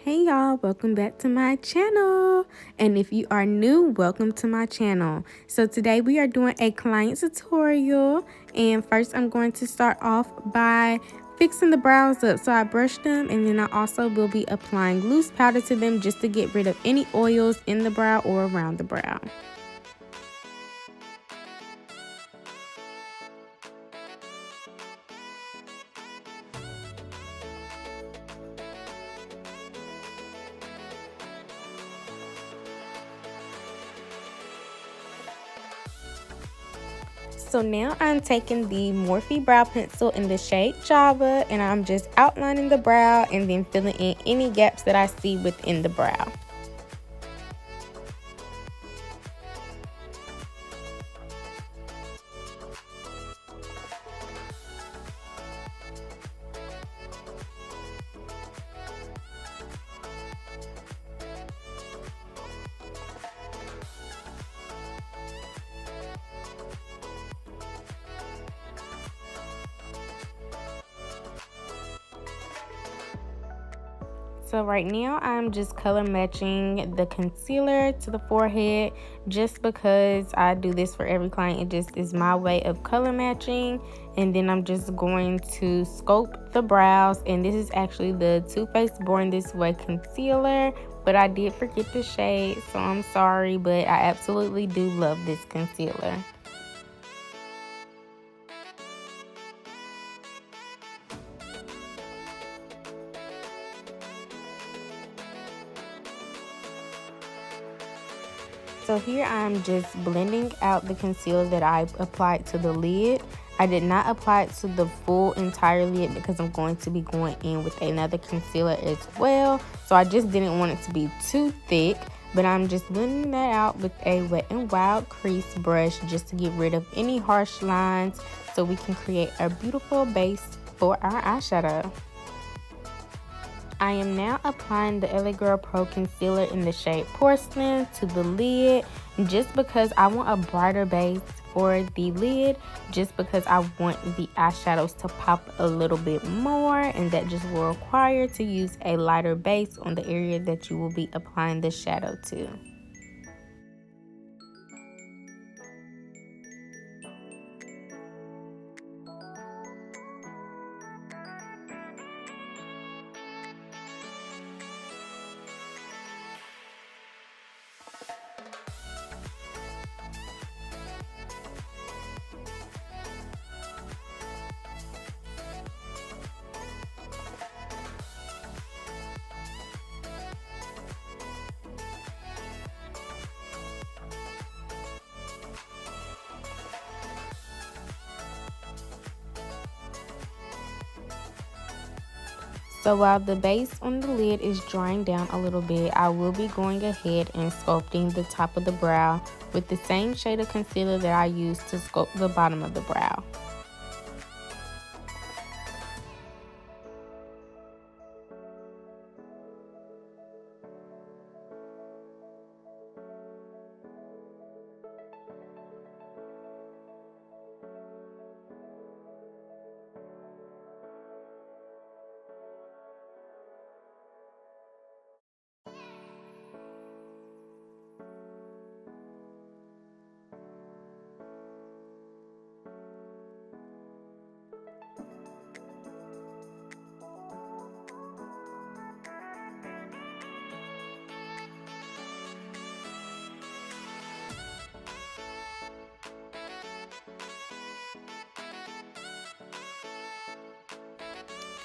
Hey y'all, welcome back to my channel. And if you are new, welcome to my channel. So today we are doing a client tutorial, and first I'm going to start off by fixing the brows up. So I brushed them, and then I also will be applying loose powder to them just to get rid of any oils in the brow or around the brow. So now I'm taking the Morphe brow pencil in the shade Java, and I'm just outlining the brow and then filling in any gaps that I see within the brow. So right now I'm just color matching the concealer to the forehead just because I do this for every client. It just is my way of color matching. And then I'm just going to sculpt the brows, and this is actually the Too Faced Born This Way concealer, but I did forget the shade, so I'm sorry, but I absolutely do love this concealer. So here I'm just blending out the concealer that I applied to the lid. I did not apply it to the full entire lid because I'm going to be going in with another concealer as well. So I just didn't want it to be too thick, but I'm just blending that out with a Wet n Wild crease brush just to get rid of any harsh lines so we can create a beautiful base for our eyeshadow. I am now applying the LA Girl Pro Concealer in the shade Porcelain to the lid just because I want a brighter base for the lid, just because I want the eyeshadows to pop a little bit more, and that just will require to use a lighter base on the area that you will be applying the shadow to. So while the base on the lid is drying down a little bit, I will be going ahead and sculpting the top of the brow with the same shade of concealer that I used to sculpt the bottom of the brow.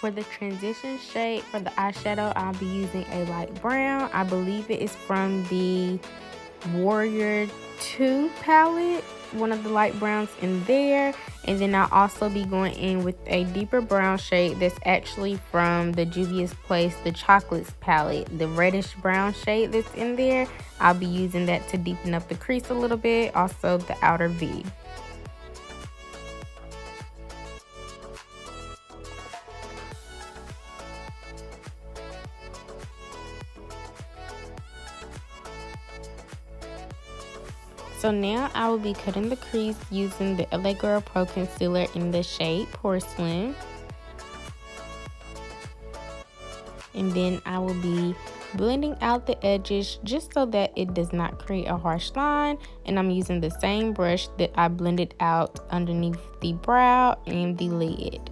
For the transition shade for the eyeshadow, I'll be using a light brown. I believe it is from the Warrior 2 palette, one of the light browns in there. And then I'll also be going in with a deeper brown shade that's actually from the Juvia's Place, the Chocolates palette, the reddish brown shade that's in there. I'll be using that to deepen up the crease a little bit, also the outer V. So now I will be cutting the crease using the LA Girl Pro Concealer in the shade Porcelain. And then I will be blending out the edges just so that it does not create a harsh line. And I'm using the same brush that I blended out underneath the brow and the lid.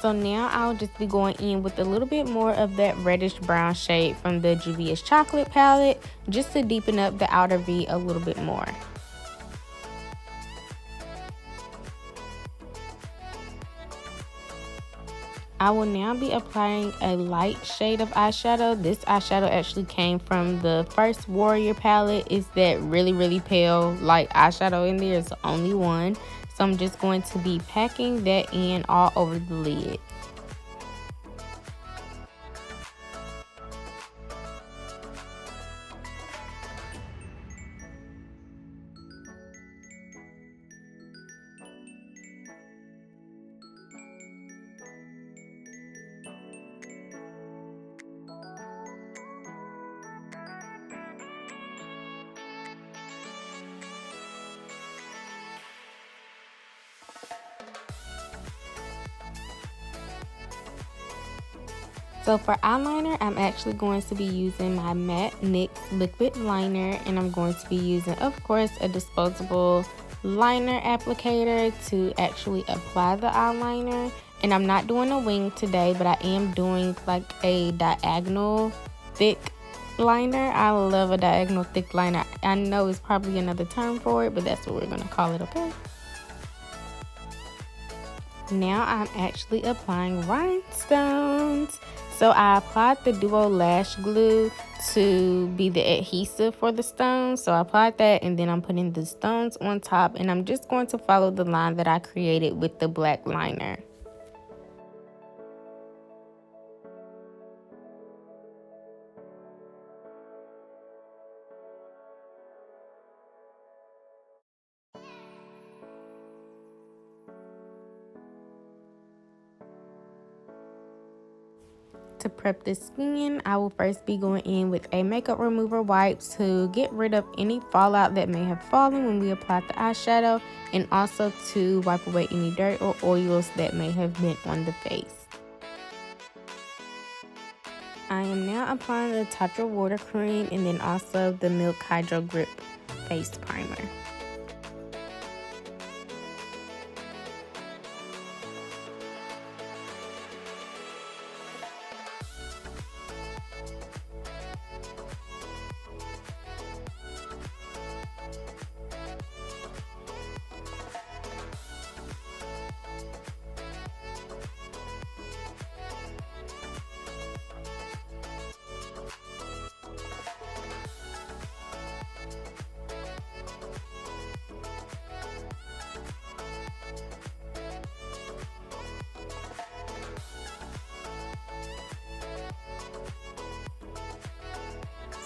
So now I'll just be going in with a little bit more of that reddish brown shade from the Juvia's Chocolate palette, just to deepen up the outer V a little bit more. I will now be applying a light shade of eyeshadow. This eyeshadow actually came from the first Warrior palette. It's that really pale light eyeshadow in there. It's the only one. So I'm just going to be packing that in all over the lid. So for eyeliner, I'm actually going to be using my matte NYX liquid liner, and I'm going to be using, of course, a disposable liner applicator to actually apply the eyeliner. And I'm not doing a wing today, but I am doing like a diagonal thick liner. I love a diagonal thick liner. I know it's probably another term for it, but that's what we're going to call it, okay? Now I'm actually applying rhinestones. So I applied the Duo Lash Glue to be the adhesive for the stones. So I applied that, and then I'm putting the stones on top, and I'm just going to follow the line that I created with the black liner. To prep the skin, I will first be going in with a makeup remover wipe to get rid of any fallout that may have fallen when we applied the eyeshadow, and also to wipe away any dirt or oils that may have been on the face. I am now applying the Tatcha water cream and then also the Milk Hydrogrip face primer.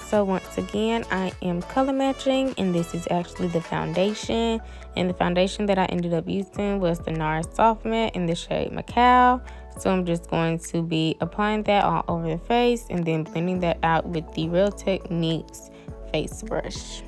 So once again, I am color matching, and this is actually the foundation. And the foundation that I ended up using was the Nars Soft Matte in the shade Macao. So I'm just going to be applying that all over the face and then blending that out with the Real Techniques face brush.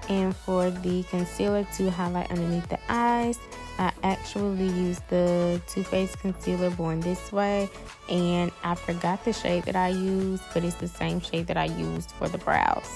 And for the concealer to highlight underneath the eyes, I actually used the Too Faced concealer Born This Way, and I forgot the shade that I used, but it's the same shade that I used for the brows.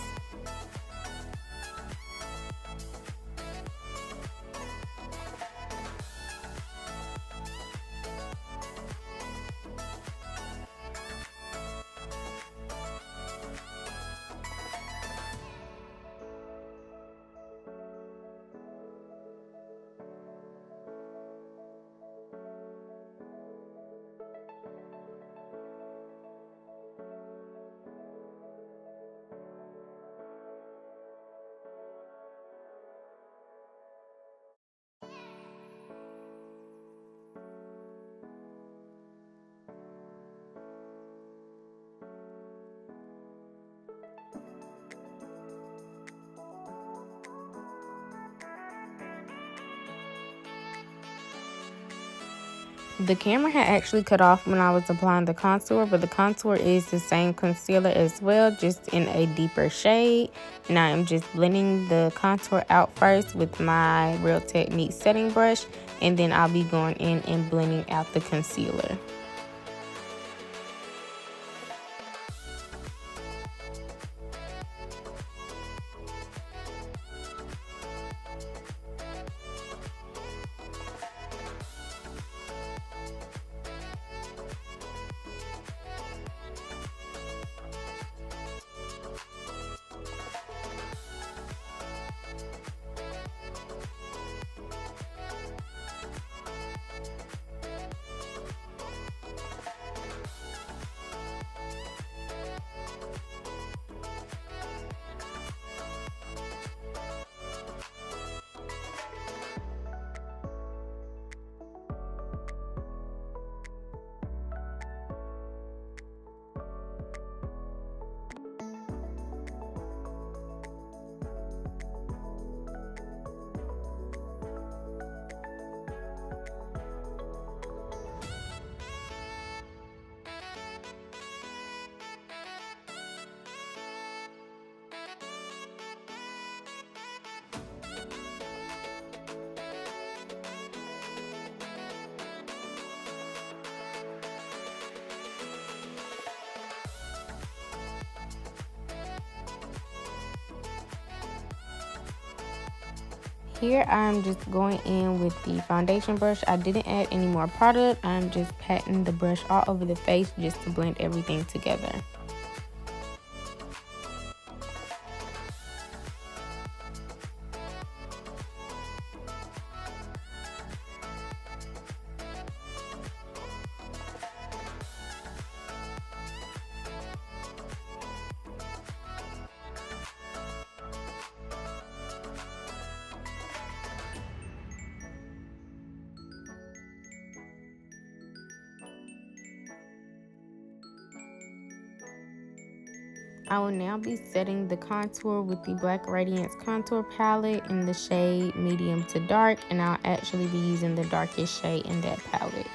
The camera had actually cut off when I was applying the contour, but the contour is the same concealer as well, just in a deeper shade. And I am just blending the contour out first with my Real Technique setting brush, and then I'll be going in and blending out the concealer. Here I'm just going in with the foundation brush. I didn't add any more product. I'm just patting the brush all over the face just to blend everything together. I will now be setting the contour with the Black Radiance contour palette in the shade medium to dark, and I'll actually be using the darkest shade in that palette.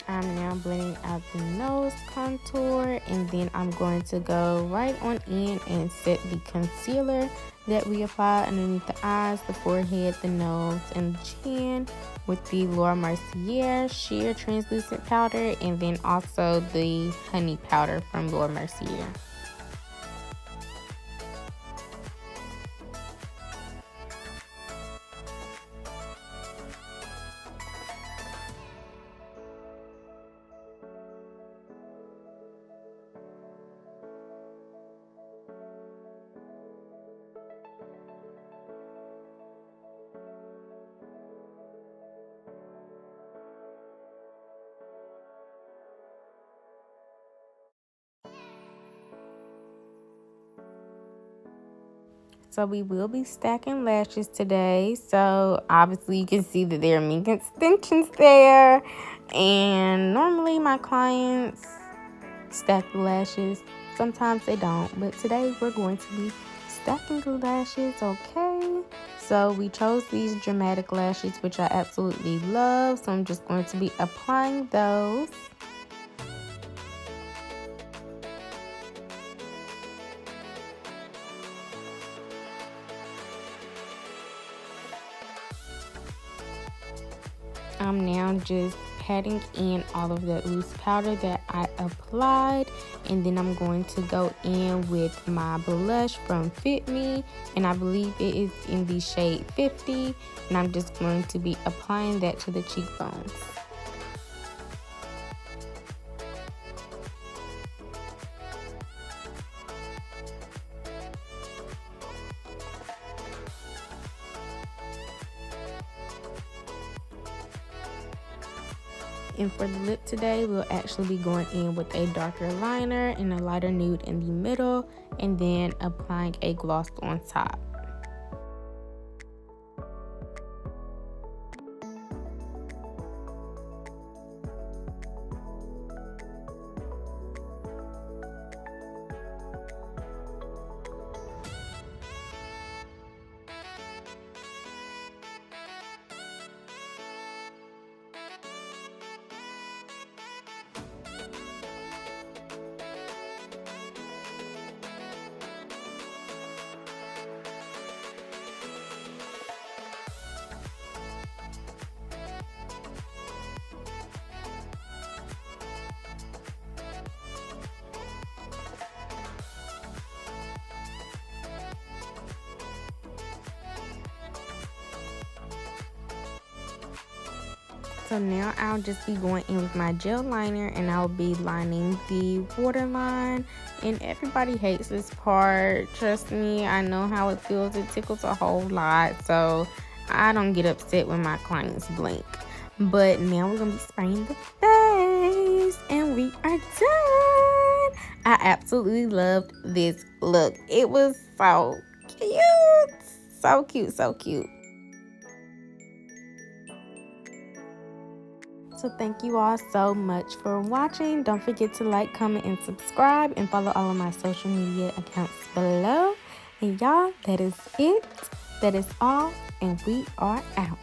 I'm now blending out the nose contour, and then I'm going to go right on in and set the concealer that we apply underneath the eyes, the forehead, the nose, and the chin with the Mercier Sheer Translucent Powder, and then also the Honey Powder from Mercier. So we will be stacking lashes today. So obviously you can see that there are mink extensions there. And normally my clients stack the lashes. Sometimes they don't. But today we're going to be stacking the lashes, okay? So we chose these dramatic lashes, which I absolutely love. So I'm just going to be applying those. I'm now just patting in all of that loose powder that I applied, and then I'm going to go in with my blush from Fit Me, and I believe it is in the shade 50, and I'm just going to be applying that to the cheekbones. And for the lip today, we'll actually be going in with a darker liner and a lighter nude in the middle, and then applying a gloss on top. So now I'll just be going in with my gel liner, and I'll be lining the waterline. And everybody hates this part. Trust me, I know how it feels. It tickles a whole lot. So I don't get upset when my clients blink. But now we're going to be spraying the face. And we are done. I absolutely loved this look. It was so cute. So cute, so cute. So thank you all so much for watching. Don't forget to like, comment, and subscribe, and follow all of my social media accounts below. And y'all, that is it. That is all, and we are out.